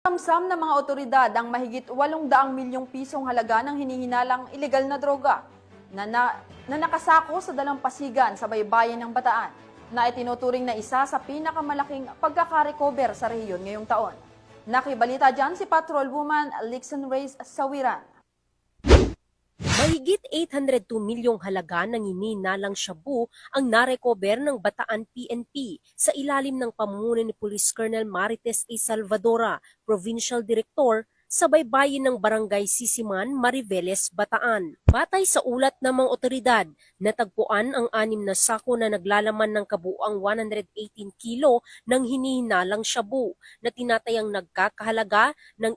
Samsam ng mga otoridad ang mahigit 800 milyong pisong halaga ng hinihinalang ilegal na droga na nakasako sa dalampasigan sa baybayin ng Bataan na itinuturing na isa sa pinakamalaking pagkakarecover sa rehiyon ngayong taon. Nakibalita dyan si Patrolwoman Lixen Reyes Sawiran. Mahigit 802 milyong halaga ng hinihinalang shabu ang narecover ng Bataan PNP sa ilalim ng pamumuno ni Police Colonel Marites A. Salvadora, Provincial Director, sa baybayin ng Barangay Sisiman, Mariveles, Bataan. Batay sa ulat ng mga otoridad, natagpuan ang 6 na sako na naglalaman ng kabuuang 118 kilo ng hinihinalang shabu na tinatayang nagkakahalaga ng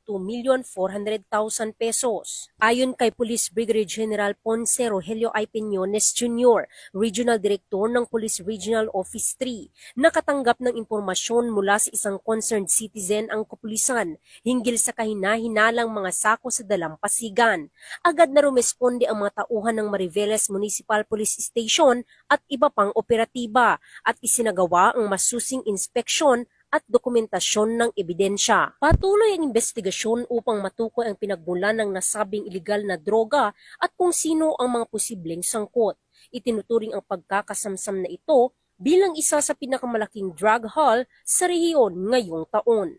802,400,000 pesos. Ayon kay Police Brigadier General Ponce Rogelio I. Peñones Jr., Regional Director ng Police Regional Office 3, nakatanggap ng impormasyon mula sa isang concerned citizen ang kapulisan hinggil sa kahinahinalang mga sako sa dalampasigan. Agad na rumesponde ang mga tauhan ng Mariveles Municipal Police Station at iba pang operatiba at isinagawa ang masusing inspeksyon at dokumentasyon ng ebidensya. Patuloy ang investigasyon upang matukoy ang pinagmulan ng nasabing ilegal na droga at kung sino ang mga posibleng sangkot. Itinuturing ang pagkakasamsam na ito bilang isa sa pinakamalaking drug haul sa rehiyon ngayong taon.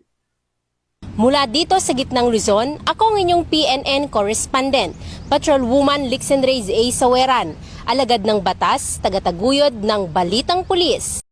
Mula dito sa gitnang Luzon, ako ang inyong PNN correspondent, Patrolwoman Lixen Reyes A. Sawiran, alagad ng batas, tagataguyod ng Balitang Pulis.